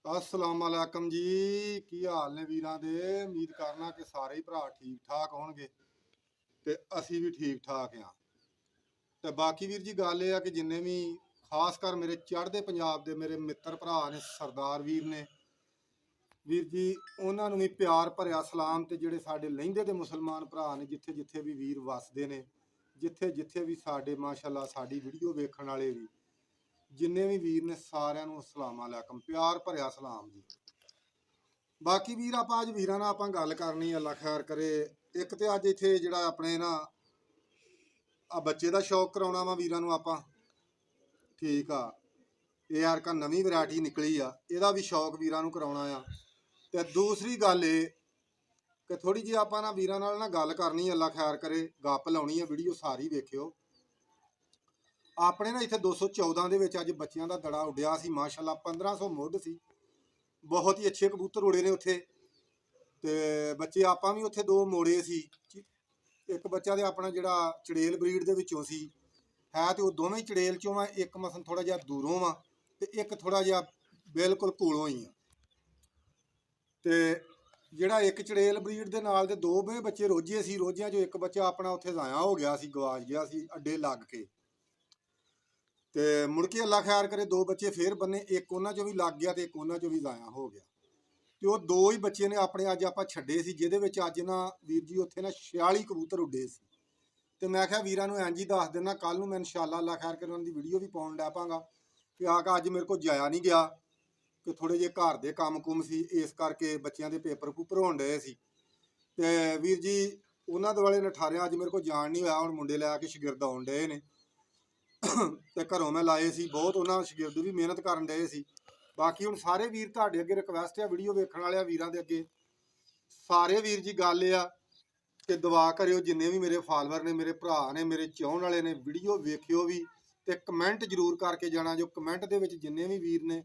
अस्सलाम वालेकुम जी। की हाल ने वीरां दे। उम्मीद करना कि सारे ही भरा ठीक ठाक होणगे ते असी भी ठीक ठाक हाँ। ते बाकी वीर जी गल यह कि जिन्ने भी खास कर मेरे चढ़ते पंजाब दे मेरे मित्र भरा ने सरदार वीर ने वीर जी उन्होंने भी प्यार भरिया सलाम। ते जिहड़े साडे लहिंदे दे मुसलमान भरा ने जिथे जिथे भी वीर वसदे ने जिथे जिथे भी साडे माशाअल्लाह साडी वीडियो वेखण वाले भी जिन्ने भी वीर ने सारिਆਂ ਨੂੰ अस्सलाम वालेकुम प्यार भरिया सलाम जी। बाकी वीर आप अज वीर आप गल करनी अल्लाह खैर करे। एक तो अज इतने जोड़ा अपने ना आ बच्चे का शौक कराना वा वीर आप ठीक आ। ये यार का नवी वैरायटी निकली आ यदा भी शौक वीर कराना आ। तो दूसरी गल ये कि थोड़ी जी आप ना वीर ना गल करनी अल्लाह खैर करे गप लानी है वीडियो सारी वेख्यो। अपने ना इतने 214 के अज बच्चों का दड़ा उड्या सी माशाअल्लाह 1500 मुढ़ सी। बहुत ही अच्छे कबूतर उड़े ने उत्थे। ते बच्चे आपां भी उत्थे दो मोड़े सी। एक बच्चा तो अपना जिहड़ा चड़ेल ब्रीड दे विचों सी है तो दोवें चड़ेल चों वा। एक मसन थोड़ा जिहा दूरों वा ते एक थोड़ा जिहा बिल्कुल कोलों ही आ। ते जिहड़ा एक चड़ेल ब्रीड दे नाल दे दो बच्चे रोजे सी। रोजियां चों एक बच्चा अपना उत्थे जाया हो गया सी गवाच गया सी अड्डे लग के। ते मुड़ के अल्लाह खैर करे दो बच्चे फिर बने एक उन्हां चों भी लग गया ते एक उन्हां चों भी जाया हो गया। तो वो दो ही बच्चे ने अपने अज आप छड्डे सी जिहदे विच अज ना वीर जी उत्थे ना 46 कबूतर उड्डे सी। तो मैं क्या वीरां नूं इंज ही दस देना कल नूं मैं इंशाअल्लाह अल्लाह खैर करे उन्हां दी वीडियो भी पाउण लैं पांगा कि आका अज मेरे को जाया नहीं गया कि थोड़े जे घर दे काम कुम सी इस करके बच्चों के पेपर पूपर होण डए सी। ते वीर जी उन्हां दे वाले नठारियां अज मेरे को जाण नहीं होया। हुण मुंडे लैके शगिरद आउण डए ने ते घरों मैं लाए सी बहुत उन्हां शगिरद भी मेहनत करन डए सी। बाकी हुण सारे वीर तुहाडे अगे रिक्वेस्ट है वीडियो वेखण वाले वीरां दे अगे सारे वीर जी गल ये कि दुआ करियो जिन्ने भी मेरे फॉलोअर ने मेरे भरा ने मेरे चाहण वाले ने वीडियो वेखियो भी ते कमेंट जरूर करके जाना। जो कमेंट दे विच जिन्ने भी वीर ने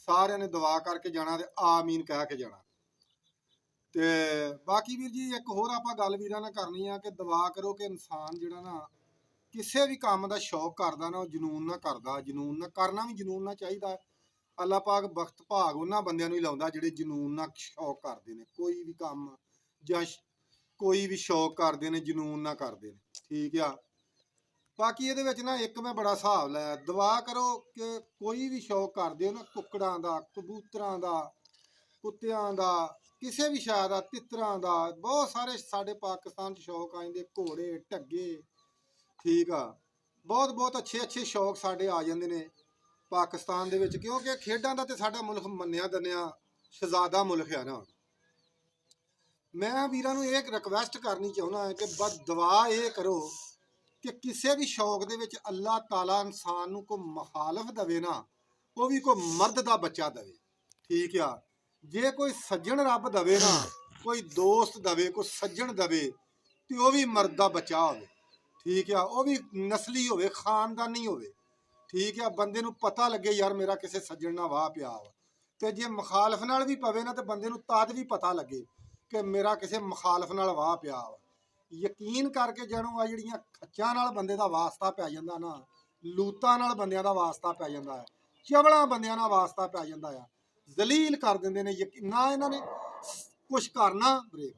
सारिਆਂ ने दुआ करके जाना ते आमीन कह के जाना। ते बाकी वीर जी एक होर आपां गल वीरां नाल करनी आ कि दुआ करो कि इंसान जिहड़ा ना किसी भी काम का शौक करदा ना जनून ना करदा। जनून ना करना भी जनून ना चाहिए। अल्लाह पाक बख्त भाग उन्होंने बंदियां नूं ही लाउंदा जिहड़े जनून नाल शौक करते हैं। कोई भी काम जां कोई भी शौक करते हैं जनून ना करते हैं ठीक आ। बाकी ये ना एक मैं बड़ा हिसाब लाया दुआ करो कि कोई भी शौक करते हो ना कुकड़ां दा कबूतरां दा कुत्तियां दा किसी भी शै दा तितरां दा बहुत सारे साडे पाकिस्तान च शौक आइंदे घोड़े ढग्गे ठीक आ। बहुत बहुत अच्छे अच्छे शौक साडे आ जांदे ने पाकिस्तान दे विच क्योंकि खेडां दा ते साडा मुल्क मन्निया दन्निया शहजादा मुल्क है ना। मैं वीरां नूं एक रिक्वेस्ट करनी चाहुंदा है कि बस दुआ ये करो कि किसी भी शौक दे विच अल्लाह ताला इंसान नूं कोई मुखालफ दवे ना वो भी कोई मर्द दा बच्चा दवे ठीक आ। जे कोई सज्जन रब दवे ना कोई दोस्त दवे कोई सज्जन दवे तो वह भी मर्द दा बच्चा होवे ठीक आ। वह भी नस्ली होवे खानदानी होवे ठीक है। बंदे नूं पता लगे यार मेरा किसी सज्जन नाल वाह पिया वा ते जे मुखालफ नाल भी पवे ना तो बंदे नूं तद भी पता लगे कि मेरा किसी मुखालफ नाल वाह पिया वा। यकीन करके जणों आ जिहड़ियां खच्चां नाल बंदे दा वास्ता पै जांदा ना लूतां नाल बंदियां दा वास्ता पै जांदा है चवलां बंदियां नाल वास्ता पै जांदा है जलील कर दिंदे ने ना इन्हां ने कुछ करना ब्रेक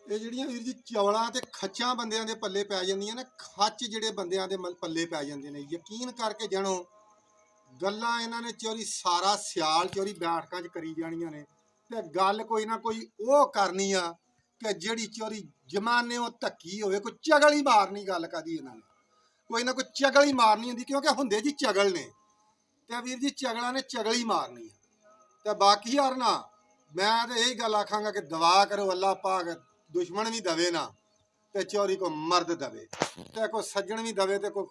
ये जिहड़ियां वीर जी चवलां ते खच्चां बंदियां दे पल्ले पै जांदियां ने खच जिहड़े बंदियां दे पल्ले पै जांदे ने यकीन करके जणो गल्लां इन्हां ने चोरी सारा सियाल चोरी बैठकां च करी जाणियां ने ते गल कोई ना कोई वो करनी आ कि जिहड़ी चोरी जमाने धक्की होवे कोई चगल ही मारनी गल कदी इन्हां ने कोई ना कोई चगल ही मारनी होंदी क्योंकि हुंदे जी चगल ने ते वीर जी चगलां ने चगल ही मारनी ते बाकी यार ना मैं तो यही गल आखांगा कि दुआ करो अल्लाह पाक दुश्मन भी दवे ना ते चोरी को मर्द दवे ते कोई सज्जन भी दवे ते कोई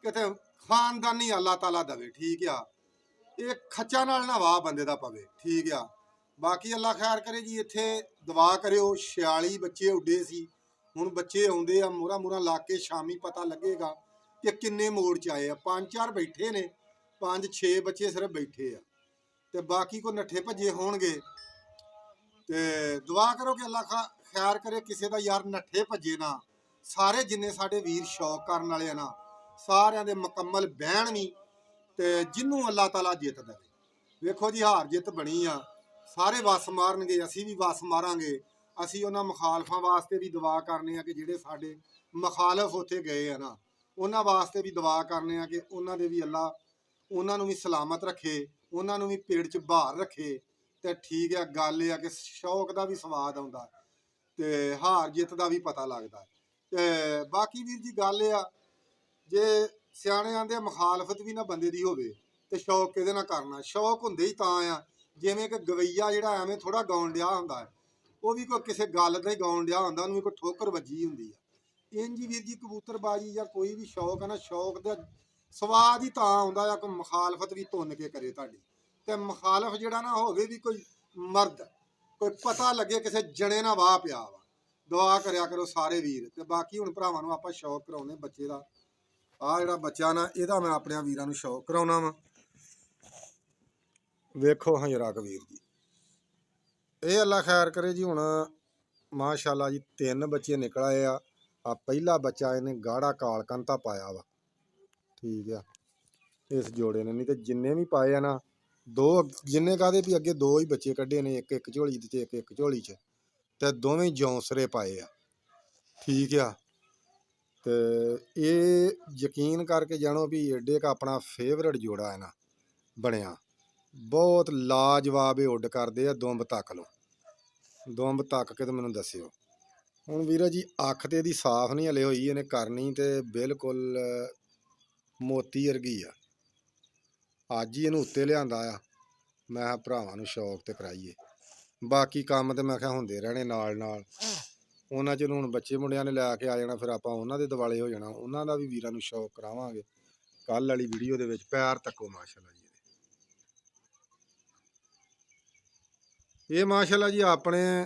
किते खानदानी अल्लाह ताला दवे ठीक आ। ये खच्चा नाल ना वाह बंदे दा पवे ठीक आ। बाकी अल्लाह खैर करे जी इत्थे दुआ करियो 46 बच्चे उड्डे सी। हुण बच्चे आउंदे आ मूरा मूरा ला के शामी पता लगेगा कि किन्ने मोड़ च आए आ। 5-4 बैठे ने 5-6 बच्चे सिर्फ बैठे आ ते बाकी को नट्ठे भज्जे होणगे ते दुआ करो कि अल्लाह खैर करे किसी का यार नट्ठे भज्जे ना सारे जिन्ने साडे वीर शौक करन वाले ना सारिਆਂ ਦੇ मुकम्मल बहन भी ते जिन्हों अल्लाह ताला जित दे ਵੇਖੋ ਜੀ ਹਾਰ ਜਿੱਤ ਬਣੀ ਆ, ਸਾਰੇ ਵਸ ਮਾਰਨਗੇ, ਅਸੀਂ ਵੀ ਵਸ ਮਾਰਾਂਗੇ। ਅਸੀਂ ਉਹਨਾਂ ਮੁਖਾਲਫਾਂ ਵਾਸਤੇ ਵੀ ਦੁਆ ਕਰਨੇ ਆ ਕਿ ਜਿਹੜੇ ਸਾਡੇ ਮੁਖਾਲਫ ਉੱਥੇ ਗਏ ਆ ਨਾ, ਉਹਨਾਂ ਵਾਸਤੇ ਵੀ ਦੁਆ ਕਰਨੇ ਆ ਕਿ ਉਹਨਾਂ ਦੇ ਵੀ ਅੱਲਾ ਉਹਨਾਂ ਨੂੰ ਵੀ ਸਲਾਮਤ ਰੱਖੇ, ਉਹਨਾਂ ਨੂੰ ਵੀ ਪੇਟ 'ਚ ਬਹਾਰ ਰੱਖੇ। ਤੇ ਠੀਕ ਆ, ਗੱਲ ਇਹ ਆ ਕਿ ਸ਼ੌਕ ਦਾ ਵੀ ਸਵਾਦ ਆਉਂਦਾ ਤੇ ਹਾਰ ਜਿੱਤ ਦਾ ਵੀ ਪਤਾ ਲੱਗਦਾ। ਤੇ ਬਾਕੀ ਵੀਰ ਜੀ ਗੱਲ ਇਹ ਆ, ਜੇ ਸਿਆਣੇ ਆਂਦੇ ਆ ਮੁਖਾਲਫਤ ਵੀ ਨਾ ਬੰਦੇ ਦੀ ਹੋਵੇ ਤੇ ਸ਼ੌਕ ਕਿਹਦੇ ਨਾਲ ਕਰਨਾ। ਸ਼ੌਕ ਹੁੰਦੇ ਹੀ ਤਾਂ ਆ, ਜਿਵੇਂ ਕਿ ਗਵਈਆ ਜਿਹੜਾ ਐਵੇਂ ਥੋੜਾ ਗਾਉਣ ਡਿਆ ਹੁੰਦਾ ਹੈ, ਉਹ ਵੀ ਕੋਈ ਕਿਸੇ ਗੱਲ ਦਾ ਹੀ ਗਾਉਣ ਡਿਆ ਹੁੰਦਾ, ਉਹਨੂੰ ਵੀ ਕੋਈ ਠੋਕਰ ਵੱਜੀ ਹੁੰਦੀ ਆ। ਇੰਝ ਹੀ ਵੀਰ ਜੀ ਕਬੂਤਰਬਾਜੀ ਜਾਂ ਕੋਈ ਵੀ ਸ਼ੌਕ ਆ ਨਾ, ਸ਼ੌਕ ਦਾ ਸਵਾਦ ਹੀ ਤਾਂ ਆਉਂਦਾ ਆ ਕੋਈ ਮੁਖਾਲਫਤ ਵੀ ਤੁੰਨ ਕੇ ਕਰੇ ਤੁਹਾਡੀ। ਤੇ ਮੁਖਾਲਫ ਜਿਹੜਾ ਨਾ ਹੋਵੇ ਵੀ ਕੋਈ ਮਰਦ, ਕੋਈ ਪਤਾ ਲੱਗੇ ਕਿਸੇ ਜਣੇ ਨਾਲ ਵਾਹ ਪਿਆ ਵਾ। ਦੁਆ ਕਰਿਆ ਕਰੋ ਸਾਰੇ ਵੀਰ। ਤੇ ਬਾਕੀ ਹੁਣ ਭਰਾਵਾਂ ਨੂੰ ਆਪਾਂ ਸ਼ੌਕ ਕਰਾਉਨੇ ਬੱਚੇ ਦਾ। ਆ ਜਿਹੜਾ ਬੱਚਾ ਨਾ, ਇਹਦਾ ਮੈਂ ਆਪਣੇ ਵੀਰਾਂ ਨੂੰ ਸ਼ੌਕ ਕਰਾਉਣਾ ਵਾ। ਵੇਖੋ ਹਾਂ ਜਰਾ ਵੀਰ ਜੀ, ਇਹ ਅੱਲਾ ਖੈਰ ਕਰੇ ਜੀ। ਹੁਣ ਮਾਸ਼ਾਅੱਲਾ ਜੀ 3 ਬੱਚੇ ਨਿਕਲ ਆਏ ਆ। ਆ ਪਹਿਲਾ ਬੱਚਾ ਇਹਨੇ ਗਾੜਾ ਕਾਲਕੰਤਾ ਪਾਇਆ ਵਾ, ਠੀਕ ਆ, ਇਸ ਜੋੜੇ ਨੇ। ਨਹੀਂ ਤੇ ਜਿੰਨੇ ਵੀ ਪਾਏ ਆ ਨਾ, 2 ਜਿੰਨੇ ਕਾਹਦੇ ਵੀ ਅੱਗੇ 2 ਹੀ ਬੱਚੇ ਕੱਢੇ ਨੇ, ਇੱਕ ਝੋਲੀ ਤੇ ਇੱਕ ਝੋਲੀ 'ਚ, ਤੇ ਦੋਵੇਂ ਜੌਂਸਰੇ ਪਾਏ ਆ, ਠੀਕ ਆ। ਤੇ ਇਹ ਯਕੀਨ ਕਰਕੇ ਜਾਣੋ ਵੀ ਏਡੇ ਕ ਆਪਣਾ ਫੇਵਰਟ ਜੋੜਾ ਹੈ ਨਾ ਬਣਿਆ। ਬਹੁਤ ਲਾਜਵਾਬ ਇਹ ਉੱਡ ਕਰਦੇ ਆ। ਦੁੰਬ ਤੱਕ ਲਓ, ਦੁੰਬ ਤੱਕ ਕੇ ਤੇ ਮੈਨੂੰ ਦੱਸਿਓ। ਹੁਣ ਵੀਰਾ ਜੀ ਅੱਖ ਤੇ ਇਹਦੀ ਸਾਫ਼ ਨਹੀਂ ਹਲੇ ਹੋਈ, ਇਹਨੇ ਕਰਨੀ ਤੇ ਬਿਲਕੁਲ ਮੋਤੀ ਵਰਗੀ ਆ। ਅੱਜ ਹੀ ਇਹਨੂੰ ਉੱਤੇ ਲਿਆਂਦਾ ਆ, ਮੈਂ ਕਿਹਾ ਭਰਾਵਾਂ ਨੂੰ ਸ਼ੌਕ ਤੇ ਕਰਾਈਏ। ਬਾਕੀ ਕੰਮ ਤੇ ਮੈਂ ਕਿਹਾ ਹੁੰਦੇ ਰਹਿਣੇ ਨਾਲ ਨਾਲ। ਉਹਨਾਂ 'ਚ ਹੁਣ ਬੱਚੇ ਮੁੰਡਿਆਂ ਨੇ ਲੈ ਕੇ ਆ ਜਾਣਾ, ਫਿਰ ਆਪਾਂ ਉਹਨਾਂ ਦੇ ਦਿਵਾਲੇ ਹੋ ਜਾਣਾ, ਉਹਨਾਂ ਦਾ ਵੀ ਵੀਰਾਂ ਨੂੰ ਸ਼ੌਕ ਕਰਾਵਾਂਗੇ। ਕੱਲ੍ਹ ਵਾਲੀ ਵੀਡੀਓ ਦੇ ਵਿੱਚ ਪੈਰ ਤੱਕੋ ਮਾਸ਼ਾਅੱਲਾ ਜੀ। ਇਹ ਮਾਸ਼ਾਅੱਲਾ ਜੀ ਆਪਣੇ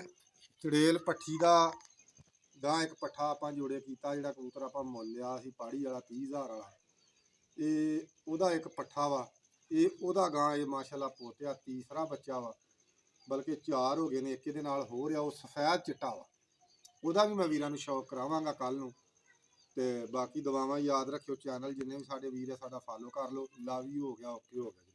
ਚੜੇਲ ਪੱਠੀ ਦਾ ਗਾਂ ਇੱਕ ਪੱਠਾ ਆਪਾਂ ਜੋੜੇ ਕੀਤਾ, ਜਿਹੜਾ ਕਬੂਤਰ ਆਪਾਂ ਮੁੱਲ ਲਿਆ ਸੀ ਪਾੜੀ ਵਾਲਾ 30,000 ਵਾਲਾ। ਇਹ ਉਹਦਾ ਇੱਕ ਪੱਠਾ ਵਾ, ਇਹ ਉਹਦਾ ਗਾਂ ਇਹ ਮਾਸ਼ਾਅੱਲਾ ਪੋਤਿਆ, ਤੀਸਰਾ ਬੱਚਾ ਵਾ, ਬਲਕਿ 4 ਹੋ ਗਏ ਨੇ। ਇੱਕ ਇਹਦੇ ਨਾਲ ਹੋ ਰਿਹਾ, ਉਹ ਸਫੈਦ ਚਿੱਟਾ ਵਾ। ਉਹਦਾ ਵੀ ਮੈਂ ਵੀਰਾਂ ਨੂੰ ਸ਼ੌਕ ਕਰਾਵਾਂਗਾ ਕੱਲ੍ਹ ਨੂੰ। ਤੇ ਬਾਕੀ ਦੁਆਵਾਂ ਯਾਦ ਰੱਖਿਓ। ਚੈਨਲ ਜਿੰਨੇ ਵੀ ਸਾਡੇ ਵੀਰ ਹੈ ਸਾਡਾ ਫਾਲੋ ਕਰ ਲਓ। ਲਵ ਯੂ ਹੋ ਗਿਆ, ਓਕੇ ਹੋ ਗਿਆ।